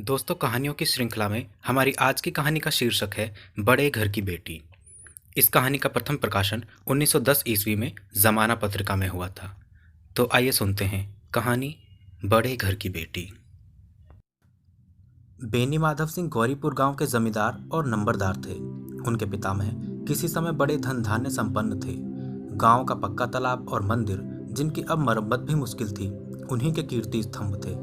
दोस्तों, कहानियों की श्रृंखला में हमारी आज की कहानी का शीर्षक है बड़े घर की बेटी। इस कहानी का प्रथम प्रकाशन 1910 ईस्वी में ज़माना पत्रिका में हुआ था। तो आइए सुनते हैं कहानी बड़े घर की बेटी। बेनी माधव सिंह गौरीपुर गांव के जमींदार और नंबरदार थे। उनके पितामह किसी समय बड़े धन धान्य संपन्न थे। गांव का पक्का तालाब और मंदिर, जिनकी अब मरम्मत भी मुश्किल थी, उन्हीं के कीर्ति स्तंभ थे।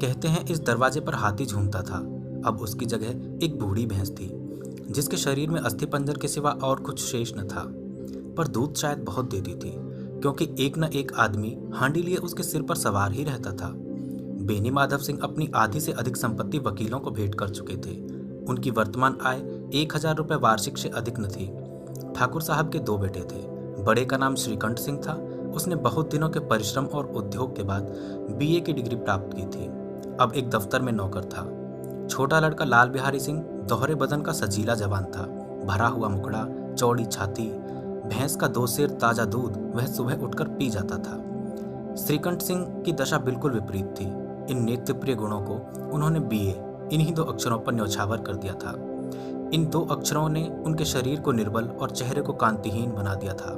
कहते हैं इस दरवाजे पर हाथी झूमता था। अब उसकी जगह एक बूढ़ी भैंस थी, जिसके शरीर में अस्थिपंजर के सिवा और कुछ शेष न था। पर दूध शायद बहुत देती थी, क्योंकि एक न एक आदमी हांडी लिए उसके सिर पर सवार ही रहता था। बेनी माधव सिंह अपनी आधी से अधिक संपत्ति वकीलों को भेंट कर चुके थे। उनकी वर्तमान आय 1000 रुपये वार्षिक से अधिक न थी। ठाकुर साहब के 2 बेटे थे। बड़े का नाम श्रीकंठ सिंह था। उसने बहुत दिनों के परिश्रम और उद्योग के बाद बीए की डिग्री प्राप्त की थी। अब एक दफ्तर में नौकर था। छोटा लड़का लाल बिहारी सिंह दोहरे बदन का सजीला जवान था। भरा हुआ मुखड़ा, चौड़ी छाती, भैंस का 2 सेर ताजा दूध वह सुबह उठकर पी जाता था। श्रीकंठ सिंह की दशा बिल्कुल विपरीत थी। इन नेत्रप्रिय गुणों को उन्होंने बीए, इन्हीं 2 अक्षरों पर न्यौछावर कर दिया था। इन 2 अक्षरों ने उनके शरीर को निर्बल और चेहरे को कांतिहीन बना दिया था।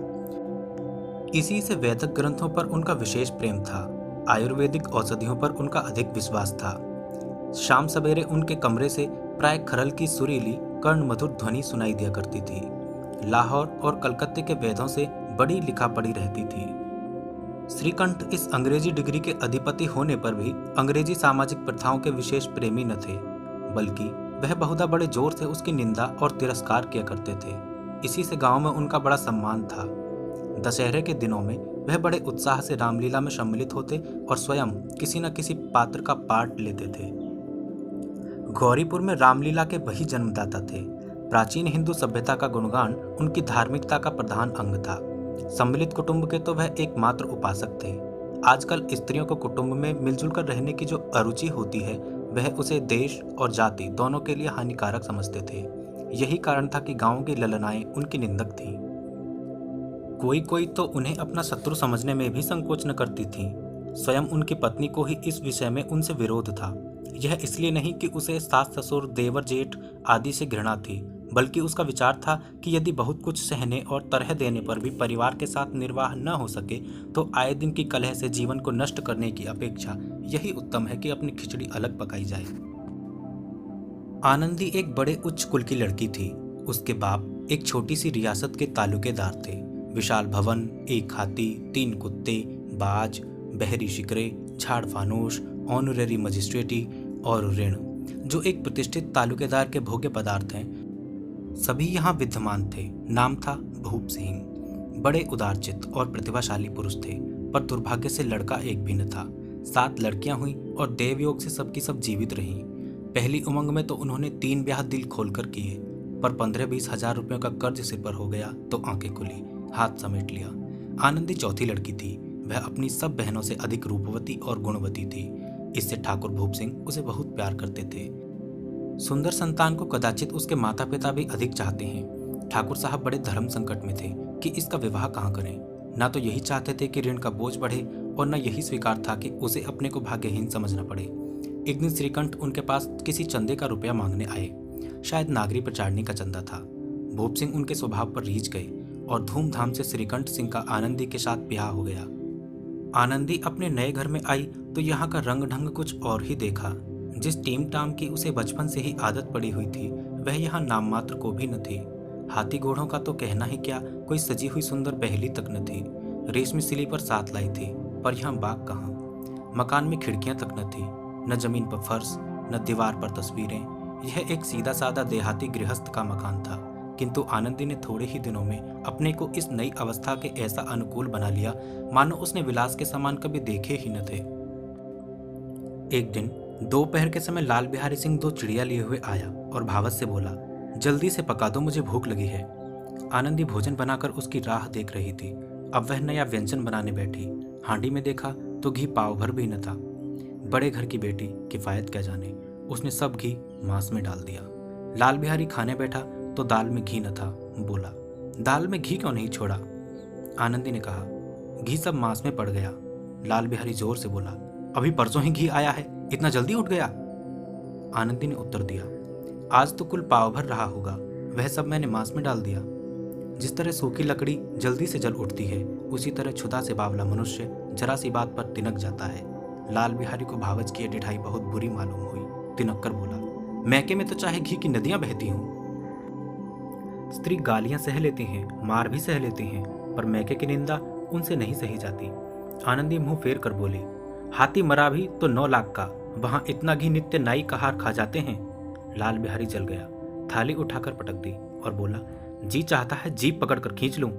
इसी से वैदिक ग्रंथों पर उनका विशेष प्रेम था। आयुर्वेदिक औषधियों पर उनका अधिक विश्वास था। शाम सवेरे उनके कमरे से प्राय खरल की सुरीली कर्ण मधुर ध्वनि सुनाई दिया करती थी। लाहौर और कलकत्ते के वैद्यों से बड़ी लिखा पड़ी रहती थी। श्रीकंठ इस अंग्रेजी डिग्री के अधिपति होने पर भी अंग्रेजी सामाजिक प्रथाओं के विशेष प्रेमी न थे, बल्कि वह बहुधा बड़े जोर से उसकी निंदा और तिरस्कार किया करते थे। इसी से गांव में उनका बड़ा सम्मान था। दशहरे के दिनों में वह बड़े उत्साह से रामलीला में सम्मिलित होते और स्वयं किसी न किसी पात्र का पाठ लेते थे। गौरीपुर में रामलीला के वही जन्मदाता थे। प्राचीन हिंदू सभ्यता का गुणगान उनकी धार्मिकता का प्रधान अंग था। सम्मिलित कुटुंब के तो वह एकमात्र उपासक थे। आजकल स्त्रियों को कुटुंब में मिलजुल कर रहने की जो अरुचि होती है, वह उसे देश और जाति दोनों के लिए हानिकारक समझते थे। यही कारण था कि गांव की ललनाएं उनकी निंदक थीं। कोई कोई तो उन्हें अपना शत्रु समझने में भी संकोच न करती थी। स्वयं उनकी पत्नी को ही इस विषय में उनसे विरोध था। यह इसलिए नहीं कि उसे सास ससुर देवर जेठ आदि से घृणा थी, बल्कि उसका विचार था कि यदि बहुत कुछ सहने और तरह देने पर भी परिवार के साथ निर्वाह न हो सके, तो आए दिन की कलह से जीवन को नष्ट करने की अपेक्षा यही उत्तम है कि अपनी खिचड़ी अलग पकाई जाए। आनंदी एक बड़े उच्च कुल की लड़की थी। उसके बाप एक छोटी सी रियासत के तालुकेदार थे। विशाल भवन, 1 हाथी, 3 कुत्ते, बाज, बहरी शिकरे, झाड़ फानूस, ऑनरेरी मजिस्ट्रेटी और ऋण, जो एक प्रतिष्ठित तालुकेदार के भोग्य पदार्थ हैं, सभी यहाँ विद्यमान थे। नाम था भूप सिंह। बड़े उदारचित्त और प्रतिभाशाली पुरुष थे, पर दुर्भाग्य से लड़का एक भी न था। 7 लड़कियां हुई और देवयोग से सबकी सब जीवित रहीं। पहली उमंग में तो उन्होंने 3 ब्याह दिल खोलकर किए, पर 15-20 हजार रुपयों का कर्ज सिर पर हो गया तो आंखें खुली, हाथ समेट लिया। आनंदी चौथी लड़की थी। वह अपनी सब बहनों से अधिक रूपवती और गुणवती थी। इससे ठाकुर भूप सिंह उसे बहुत प्यार करते थे। सुंदर संतान को कदाचित उसके माता पिता भी अधिक चाहते हैं। ठाकुर साहब बड़े धर्म संकट में थे कि इसका विवाह कहाँ करें। ना तो यही चाहते थे कि ऋण का बोझ बढ़े, और न यही स्वीकार था कि उसे अपने को भाग्यहीन समझना पड़े। एक दिन श्रीकंठ उनके पास किसी चंदे का रुपया मांगने आए। शायद नागरी प्रचारणी का चंदा था। भूप सिंह उनके स्वभाव पर रीझ गए और धूमधाम से श्रीकंठ सिंह का आनंदी के साथ ब्याह हो गया। आनंदी अपने नए घर में आई तो यहाँ का रंग ढंग कुछ और ही देखा। जिस टीम टाम की उसे बचपन से ही आदत पड़ी हुई थी, वह यहाँ नाम मात्र को भी न थी। हाथी घोड़ों का तो कहना ही क्या, कोई सजी हुई सुंदर बहेली तक न थी। रेशमी स्लीपर साथ लाई थी, पर यहाँ बाग कहाँ। मकान में खिड़कियां तक न थी, न जमीन पर फर्श, न दीवार पर तस्वीरें। यह एक सीधा साधा देहाती गृहस्थ का मकान था, किंतु आनंदी ने थोड़े ही दिनों में अपने को इस नई अवस्था के ऐसा अनुकूल बना लिया मानो उसने विलास के सामान कभी देखे ही न थे। एक दिन दोपहर के समय लाल बिहारी सिंह 2 चिड़िया लिए हुए आया और भावत से बोला, जल्दी से पका दो, मुझे भूख लगी है। आनंदी भोजन बनाकर उसकी राह देख रही थी। अब वह नया व्यंजन बनाने बैठी। हांडी में देखा तो घी पाव भर भी न था। बड़े घर की बेटी, किफायत क्या जाने, उसने सब घी मांस में डाल दिया। लाल बिहारी खाने बैठा तो दाल में घी न था। बोला, दाल में घी क्यों नहीं छोड़ा? आनंदी ने कहा, घी सब मांस में पड़ गया। लाल बिहारी जोर से बोला, अभी परसों ही घी आया है, इतना जल्दी उठ गया? आनंदी ने उत्तर दिया। आज तो कुल पाव भर रहा होगा, वह सब मैंने मांस में डाल दिया। जिस तरह सूखी लकड़ी जल्दी से जल उठती है, उसी तरह क्षुधा से बावला मनुष्य जरा सी बात पर तिनक जाता है। लाल बिहारी को भावच की यह डिठाई बहुत बुरी मालूम हुई। तिनक कर बोला, मैके में तो चाहे घी की नदियां बहती हों। स्त्री गालियां सह लेती हैं, मार भी सह लेती हैं, पर मैके की निंदा उनसे नहीं सही जाती। आनंदी मुंह फेर कर बोली, हाथी मरा भी तो 9 लाख का, वहां इतना घी नित्य नाई का हार खा जाते हैं। लाल बिहारी जल गया, थाली उठाकर पटक दी और बोला, जी चाहता है जीप पकड़कर खींच लूं।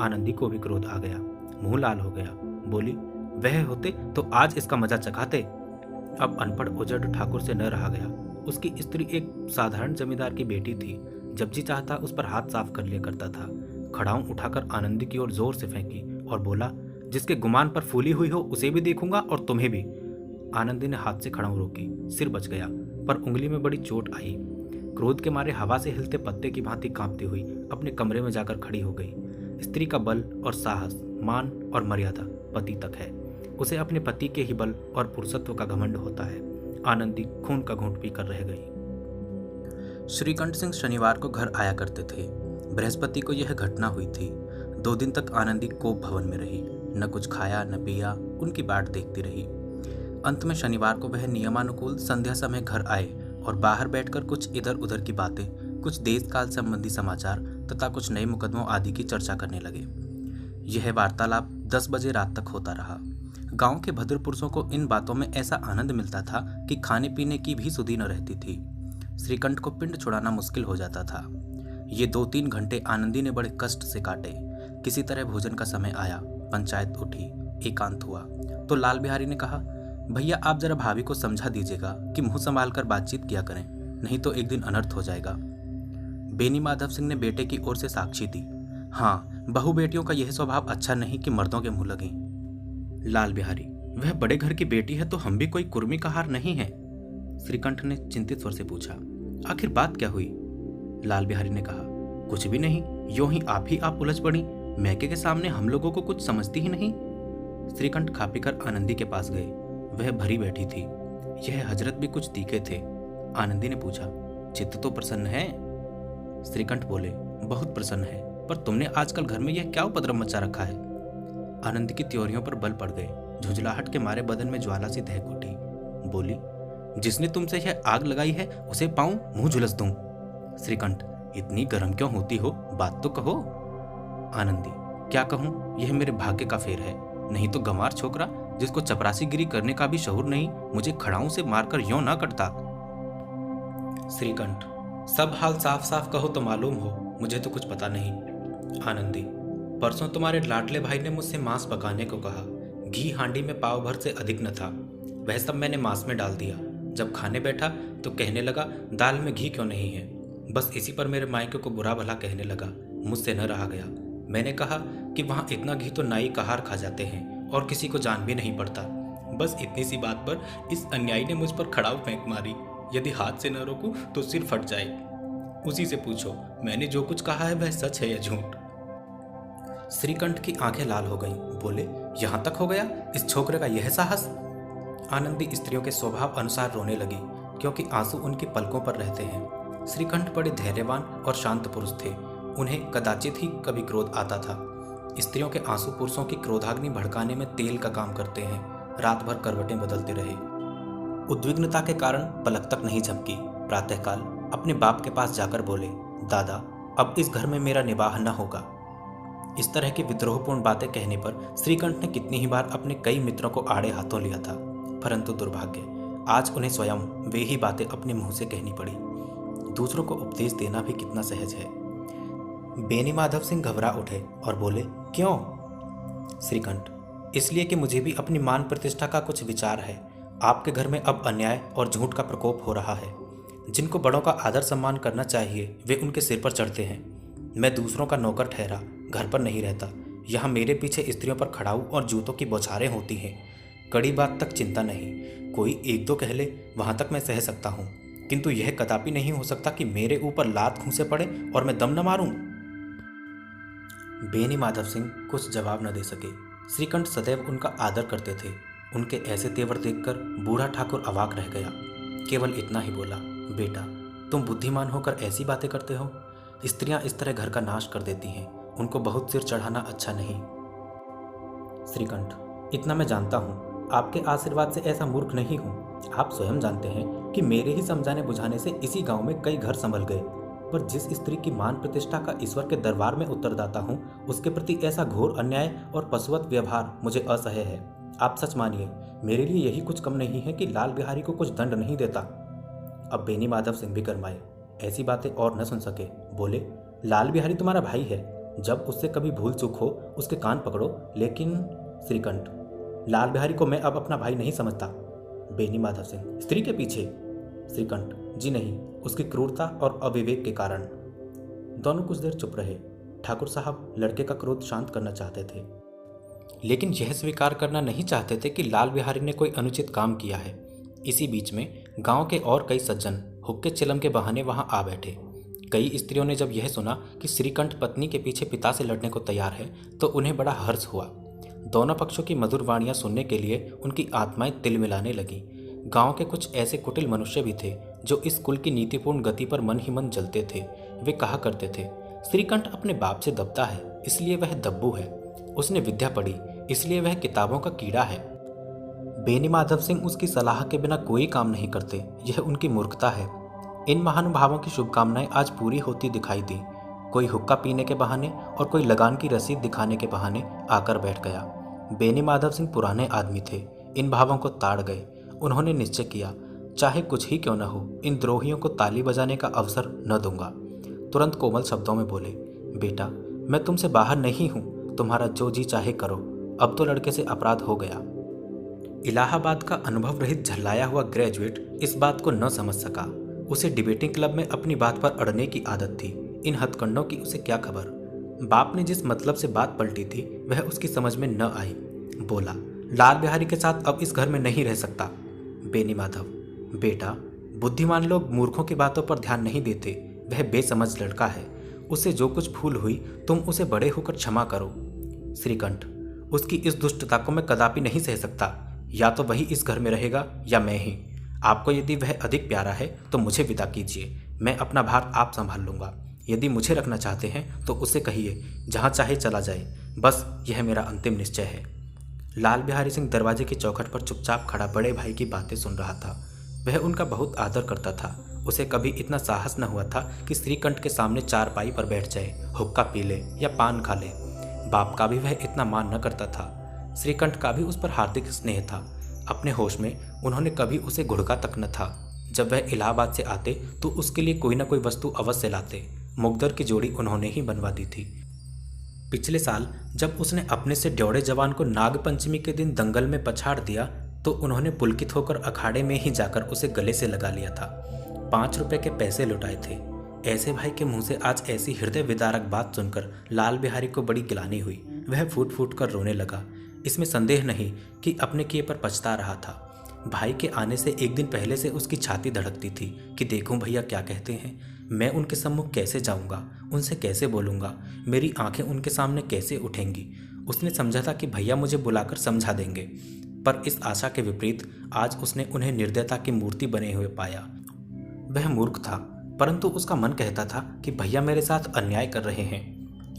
आनंदी को भी क्रोध आ गया, मुंह लाल हो गया। बोली, वह होते तो आज इसका मजा चखाते। अब अनपढ़ उजड़ ठाकुर से न रहा गया। उसकी स्त्री एक साधारण जमींदार की बेटी थी। जब जी चाहता उस पर हाथ साफ कर लिया करता था। खड़ाऊं उठाकर आनंदी की ओर जोर से फेंकी और बोला, जिसके गुमान पर फूली हुई हो उसे भी देखूंगा और तुम्हें भी। आनंदी ने हाथ से खड़ाऊं रोकी, सिर बच गया, पर उंगली में बड़ी चोट आई। क्रोध के मारे हवा से हिलते पत्ते की भांति कांपती हुई अपने कमरे में जाकर खड़ी हो गई। स्त्री का बल और साहस, मान और मर्यादा पति तक है। उसे अपने पति के ही बल और पुरुषत्व का घमंड होता है। आनंदी खून का घूंट पीकर रह गई। श्रीकंठ सिंह शनिवार को घर आया करते थे। बृहस्पति को यह घटना हुई थी। 2 दिन तक आनंदी कोप भवन में रही, न कुछ खाया न पिया, उनकी बाट देखती रही। अंत में शनिवार को वह नियमानुकूल संध्या समय घर आए और बाहर बैठकर कुछ इधर उधर की बातें, कुछ देश काल संबंधी समाचार तथा कुछ नए मुकदमों आदि की चर्चा करने लगे। यह वार्तालाप 10 बजे रात तक होता रहा। गांव के भद्र पुरुषों को इन बातों में ऐसा आनंद मिलता था कि खाने पीने की भी सुधि न रहती थी। श्रीकंठ को पिंड छुड़ाना मुश्किल हो जाता था। ये 2-3 घंटे आनंदी ने बड़े कष्ट से काटे। किसी तरह भोजन का समय आया, पंचायत उठी, एकांत हुआ तो लाल बिहारी ने कहा, भैया आप जरा भाभी को समझा दीजिएगा कि मुंह संभाल कर बातचीत किया करें, नहीं तो एक दिन अनर्थ हो जाएगा। बेनी माधव सिंह ने बेटे की ओर से साक्षी दी, हाँ, बहू बेटियों का यह स्वभाव अच्छा नहीं कि मर्दों के मुंह लगे। लाल बिहारी, वह बड़े घर की बेटी है तो हम भी कोई कुर्मी का हार नहीं है। श्रीकंठ ने चिंतित स्वर से पूछा, आखिर बात क्या हुई? लाल बिहारी ने कहा, कुछ भी नहीं, यूं ही आप उलझ पड़ी। मैके के सामने हम लोगों को कुछ समझती ही नहीं। श्रीकंठ खा पीकर आनंदी के पास गए। वह भरी बैठी थी। यह हजरत भी कुछ तीखे थे। आनंदी ने पूछा, चित्त तो प्रसन्न है? श्रीकंठ बोले, बहुत प्रसन्न है, पर तुमने आजकल घर में यह क्या उपद्रव मचा रखा है? आनंदी की त्योरियों पर बल पड़ गए। झुंझलाहट के मारे बदन में ज्वाला सी दहक उठी। बोली, जिसने तुमसे यह आग लगाई है उसे पाऊं मुंह झुलस दूं। श्रीकंठ, इतनी गर्म क्यों होती हो, बात तो कहो। आनंदी, क्या कहूं, यह मेरे भाग्य का फेर है, नहीं तो गंवार छोकरा जिसको चपरासीगिरी करने का भी शऊर नहीं, मुझे खड़ाऊं से मारकर यूं ना कटता। श्रीकंठ, सब हाल साफ साफ कहो तो मालूम हो, मुझे तो कुछ पता नहीं। आनंदी, परसों तुम्हारे लाडले भाई ने मुझसे मांस पकाने को कहा। घी हांडी में पाव भर से अधिक न था। वह सब मैंने मांस में डाल दिया। जब खाने बैठा तो कहने लगा, दाल में घी क्यों नहीं है? बस इसी पर मेरे मायके को बुरा भला कहने लगा। मुझसे न रहा गया। मैंने कहा कि वहाँ इतना घी तो नाई कहार खा जाते हैं और किसी को जान भी नहीं पड़ता। बस इतनी सी बात पर इस अन्यायी ने मुझ पर खड़ाऊ फेंक मारी। यदि हाथ से न रोकूं तो सिर फट जाए। उसी से पूछो, मैंने जो कुछ कहा है वह सच है या झूठ? श्रीकंठ की आंखें लाल हो गईं। बोले, यहाँ तक हो गया, इस छोकरे का यह साहस? आनंदी स्त्रियों के स्वभाव अनुसार रोने लगी, क्योंकि आंसू उनकी पलकों पर रहते हैं। श्रीकंठ बड़े धैर्यवान और शांत पुरुष थे। उन्हें कदाचित ही कभी क्रोध आता था। स्त्रियों के आंसू पुरुषों की क्रोधाग्नि भड़काने में तेल का काम करते हैं। रात भर करवटें बदलते रहे। उद्विग्नता के कारण पलक तक नहीं झपकी। प्रातःकाल अपने बाप के पास जाकर बोले, दादा, अब इस घर में मेरा निवाह न होगा। इस तरह की विद्रोहपूर्ण बातें कहने पर श्रीकंठ ने कितनी ही बार अपने कई मित्रों को आड़े हाथों लिया था, परंतु दुर्भाग्य, आज उन्हें स्वयं वे ही बातें अपने मुंह से कहनी पड़ी। दूसरों को उपदेश देना भी कितना सहज है। बेनी माधव सिंह घबरा उठे और बोले, क्यों? श्रीकंठ, इसलिए कि मुझे भी अपनी मान प्रतिष्ठा का कुछ विचार है। आपके घर में अब अन्याय और झूठ का प्रकोप हो रहा है। जिनको बड़ों का आदर सम्मान करना चाहिए वे उनके सिर पर चढ़ते हैं। मैं दूसरों का नौकर ठहरा घर पर नहीं रहता। यहाँ मेरे पीछे स्त्रियों पर खड़ाऊ और जूतों की बौछारें होती हैं। कड़ी बात तक चिंता नहीं, कोई 1-2 कह ले, वहाँ तक मैं सह सकता हूँ, किंतु यह कदापि नहीं हो सकता कि मेरे ऊपर लात घूंसे पड़े और मैं दम न मारूं। बेनी माधव सिंह कुछ जवाब न दे सके। श्रीकंठ सदैव उनका आदर करते थे। उनके ऐसे तेवर देखकर बूढ़ा ठाकुर अवाक रह गया। केवल इतना ही बोला, बेटा तुम बुद्धिमान होकर ऐसी बातें करते हो। स्त्रियां इस तरह घर का नाश कर देती हैं, उनको बहुत सिर चढ़ाना अच्छा नहीं। श्रीकंठ, इतना मैं जानता हूँ, आपके आशीर्वाद से ऐसा मूर्ख नहीं हूँ। आप स्वयं जानते हैं कि मेरे ही समझाने बुझाने से इसी गांव में कई घर संभल गए, पर जिस स्त्री की मान प्रतिष्ठा का ईश्वर के दरबार में उत्तरदाता हूँ, उसके प्रति ऐसा घोर अन्याय और पशुवत व्यवहार मुझे असह्य है। आप सच मानिए, मेरे लिए यही कुछ कम नहीं है कि लाल बिहारी को कुछ दंड नहीं देता। अब बेनी माधव सिंह भी गरमाए, ऐसी बातें और न सुन सके। बोले, लाल बिहारी तुम्हारा भाई है, जब उससे कभी भूल चूक हो उसके कान पकड़ो। लेकिन श्रीकंठ, लाल बिहारी को मैं अब अपना भाई नहीं समझता। बेनी माधव सिंह, स्त्री के पीछे? श्रीकंठ, जी नहीं, उसकी क्रूरता और अविवेक के कारण। दोनों कुछ देर चुप रहे। ठाकुर साहब लड़के का क्रोध शांत करना चाहते थे, लेकिन यह स्वीकार करना नहीं चाहते थे कि लाल बिहारी ने कोई अनुचित काम किया है। इसी बीच में गांव के और कई सज्जन हुक्के चिलम के बहाने वहां आ बैठे। कई स्त्रियों ने जब यह सुना कि श्रीकंठ पत्नी के पीछे पिता से लड़ने को तैयार है, तो उन्हें बड़ा हर्ष हुआ। दोनों पक्षों की मधुर वाणियां सुनने के लिए उनकी आत्माएं तिलमिलाने लगीं। गांव के कुछ ऐसे कुटिल मनुष्य भी थे जो इस कुल की नीतिपूर्ण गति पर मन ही मन जलते थे। वे कहा करते थे, श्रीकंठ अपने बाप से दबता है, इसलिए वह दब्बू है। उसने विद्या पढ़ी, इसलिए वह किताबों का कीड़ा है। बेनी माधव सिंह उसकी सलाह के बिना कोई काम नहीं करते, यह उनकी मूर्खता है। इन महानुभावों की शुभकामनाएं आज पूरी होती दिखाई दी। कोई हुक्का पीने के बहाने और कोई लगान की रसीद दिखाने के बहाने आकर बैठ गया। बेनी माधव सिंह पुराने आदमी थे, इन भावों को ताड़ गए। उन्होंने निश्चय किया, चाहे कुछ ही क्यों न हो, इन द्रोहियों को ताली बजाने का अवसर न दूंगा। तुरंत कोमल शब्दों में बोले, बेटा मैं तुमसे बाहर नहीं हूं, तुम्हारा जो जी चाहे करो। अब तो लड़के से अपराध हो गया। इलाहाबाद का अनुभव रहित झल्लाया हुआ ग्रेजुएट इस बात को न समझ सका। उसे डिबेटिंग क्लब में अपनी बात पर अड़ने की आदत थी, इन हथकंडों की उसे क्या खबर। बाप ने जिस मतलब से बात पलटी थी वह उसकी समझ में न आई। बोला, लाल बिहारी के साथ अब इस घर में नहीं रह सकता। बेनी माधव, बेटा बुद्धिमान लोग मूर्खों की बातों पर ध्यान नहीं देते, वह बेसमझ लड़का है, उससे जो कुछ भूल हुई तुम उसे बड़े होकर क्षमा करो। श्रीकंठ, उसकी इस दुष्टता को मैं कदापि नहीं सह सकता। या तो वही इस घर में रहेगा या मैं ही। आपको यदि वह अधिक प्यारा है तो मुझे विदा कीजिए, मैं अपना भार आप संभाल लूँगा। यदि मुझे रखना चाहते हैं तो उसे कहिए जहाँ चाहे चला जाए, बस यह मेरा अंतिम निश्चय है। लाल बिहारी सिंह दरवाजे की चौखट पर चुपचाप खड़ा बड़े भाई की बातें सुन रहा था। वह उनका बहुत आदर करता था। उसे कभी इतना साहस न हुआ था कि श्रीकंठ के सामने चारपाई पर बैठ जाए, हुक्का पी ले या पान खा ले। बाप का भी वह इतना मान न करता था। श्रीकंठ का भी उस पर हार्दिक स्नेह था। अपने होश में उन्होंने कभी उसे घुड़का तक न था। जब वह इलाहाबाद से आते तो उसके लिए कोई न कोई वस्तु अवश्य लाते। मुकद्दर की जोड़ी उन्होंने ही बनवा दी थी। पिछले साल जब उसने अपने से ड्योढ़े जवान को नाग पंचमी के दिन दंगल में पछाड़ दिया तो उन्होंने पुलकित होकर अखाड़े में ही जाकर उसे गले से लगा लिया था। 5 रुपए के पैसे लुटाए थे। ऐसे भाई के मुंह से आज ऐसी हृदय विदारक बात सुनकर लाल बिहारी को बड़ी गिलानी हुई। वह फूट फूट कर रोने लगा। इसमें संदेह नहीं कि अपने किए पर पछता रहा था। भाई के आने से एक दिन पहले से उसकी छाती धड़कती थी कि देखूं भैया क्या कहते हैं, मैं उनके सम्मुख कैसे जाऊंगा, उनसे कैसे बोलूंगा, मेरी आंखें उनके सामने कैसे उठेंगी। उसने समझा था कि भैया मुझे बुलाकर समझा देंगे, पर इस आशा के विपरीत आज उसने उन्हें निर्दयता की मूर्ति बने हुए पाया। वह मूर्ख था, परंतु उसका मन कहता था कि भैया मेरे साथ अन्याय कर रहे हैं।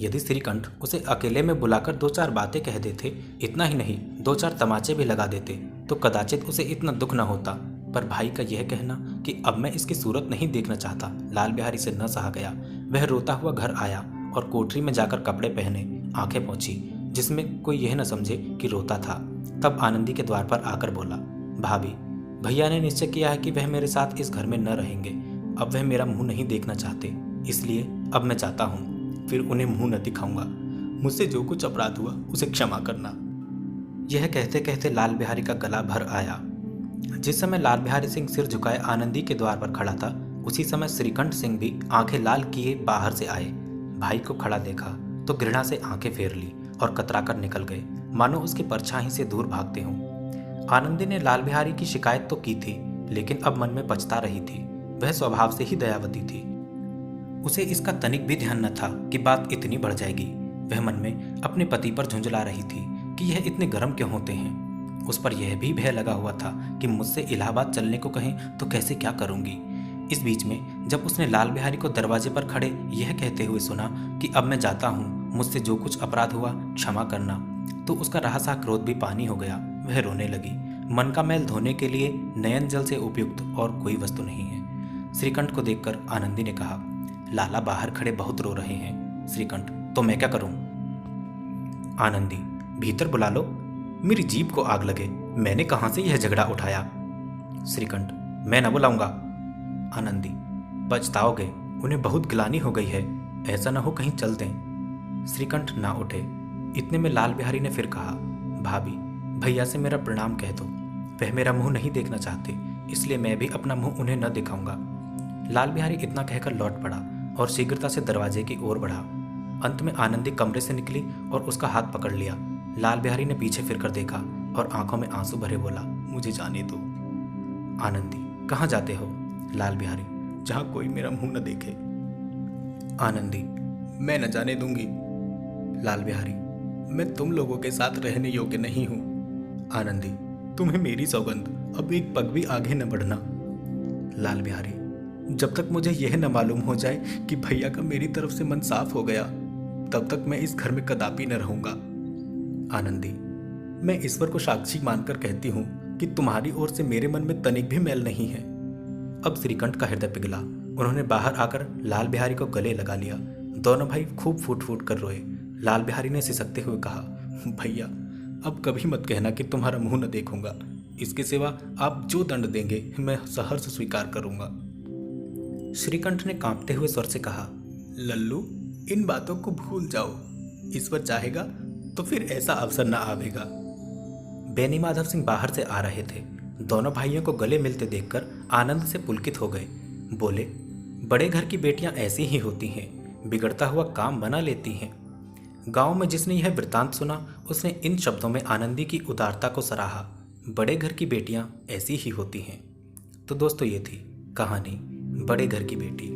यदि श्रीकंठ उसे अकेले में बुलाकर 2-4 बातें कह देते, इतना ही नहीं 2-4 तमाचे भी लगा देते, तो कदाचित उसे इतना दुख न होता। पर भाई का यह कहना कि अब मैं इसकी सूरत नहीं देखना चाहता, लाल बिहारी से न सहा गया। वह रोता हुआ घर आया और कोठरी में जाकर कपड़े पहने, आंखें पोंछी, जिसमें कोई यह न समझे कि रोता था। तब आनंदी के द्वार पर आकर बोला, भाभी, भैया ने निश्चय किया है कि वह मेरे साथ इस घर में न रहेंगे। अब वह मेरा मुंह नहीं देखना चाहते, इसलिए अब मैं जाता हूँ, फिर उन्हें मुंह न दिखाऊंगा। मुझसे जो कुछ अपराध हुआ उसे क्षमा करना। यह कहते कहते लाल बिहारी का गला भर आया। जिस समय लाल बिहारी सिंह सिर झुकाए आनंदी के द्वार पर खड़ा था, उसी समय श्रीकंठ सिंह भी आंखें लाल किए बाहर से आए। भाई को खड़ा देखा तो घृणा से आंखें फेर ली और कतराकर निकल गए, मानो उसकी परछाई से दूर भागते हों। आनंदी ने लाल बिहारी की शिकायत तो की थी, लेकिन अब मन में पछता रही थी। वह स्वभाव से ही दयावती थी। उसे इसका तनिक भी ध्यान न था कि बात इतनी बढ़ जाएगी। वह मन में अपने पति पर झुंझला रही थी कि यह इतने गर्म क्यों होते हैं। उस पर यह भी भय लगा हुआ था कि मुझसे इलाहाबाद चलने को कहें तो कैसे क्या करूंगी। इस बीच में जब उसने लाल बिहारी को दरवाजे पर खड़े यह कहते हुए सुना कि अब मैं जाता हूँ, मुझसे जो कुछ अपराध हुआ क्षमा करना, तो उसका रहा सा क्रोध भी पानी हो गया। वह रोने लगी। मन का मैल धोने के लिए नयन जल से उपयुक्त और कोई वस्तु नहीं है। श्रीकंठ को देखकर आनंदी ने कहा, लाला बाहर खड़े बहुत रो रहे हैं। श्रीकंठ, तो मैं क्या करूं? आनंदी, भीतर बुला लो, मेरी जीभ को आग लगे, मैंने कहां से यह झगड़ा उठाया? श्रीकंठ, मैं न बुलाऊंगा। आनंदी, पछताओगे, उन्हें बहुत गिलानी हो गई है, ऐसा ना हो कहीं चल दें। श्रीकंठ ना उठे। इतने में लाल बिहारी ने फिर कहा, भाभी, भैया से मेरा प्रणाम कह दो, वह मेरा मुंह नहीं देखना चाहते, इसलिए मैं भी अपना मुंह उन्हें न दिखाऊंगा। लाल बिहारी इतना कहकर लौट पड़ा और शीघ्रता से दरवाजे की ओर बढ़ा। अंत में आनंदी कमरे से निकली और उसका हाथ पकड़ लिया। लाल बिहारी ने पीछे फिरकर देखा और आंखों में आंसू भरे बोला, मुझे जाने दो। आनंदी, कहाँ जाते हो? लाल बिहारी, जहां कोई मेरा मुंह न देखे। आनंदी, मैं न जाने दूंगी। लाल बिहारी, मैं तुम लोगों के साथ रहने योग्य नहीं हूं। आनंदी, तुम्हें मेरी सौगंध, अब एक पग भी आगे न बढ़ना। लाल बिहारी, जब तक मुझे यह न मालूम हो जाए कि भैया का मेरी तरफ से मन साफ हो गया, तब तक मैं इस घर में कदापि न रहूंगा। आनंदी, मैं ईश्वर को साक्षी मानकर कहती हूं कि तुम्हारी ओर से मेरे मन में तनिक भी मैल नहीं है। अब श्रीकंठ का हृदय पिघला। उन्होंने बाहर आकर लाल बिहारी को गले लगा लिया। दोनों भाई खूब फूट फूट कर रोए। लाल बिहारी ने सिसकते हुए कहा, भैया, अब कभी मत कहना कि तुम्हारा मुंह न देखूंगा। इसके सिवा आप जो दंड देंगे मैं सहर्ष स्वीकार करूंगा। श्रीकंठ ने कांपते हुए स्वर से कहा, लल्लू, इन बातों को भूल जाओ। ईश्वर चाहेगा तो फिर ऐसा अवसर न आवेगा। बेनी माधव सिंह बाहर से आ रहे थे। दोनों भाइयों को गले मिलते देखकर आनंद से पुलकित हो गए। बोले, बड़े घर की बेटियां ऐसी ही होती हैं, बिगड़ता हुआ काम बना लेती हैं। गांव में जिसने यह वृत्तांत सुना उसने इन शब्दों में आनंदी की उदारता को सराहा। बड़े घर की बेटियां ऐसी ही होती हैं। तो दोस्तों, ये थी कहानी बड़े घर की बेटी।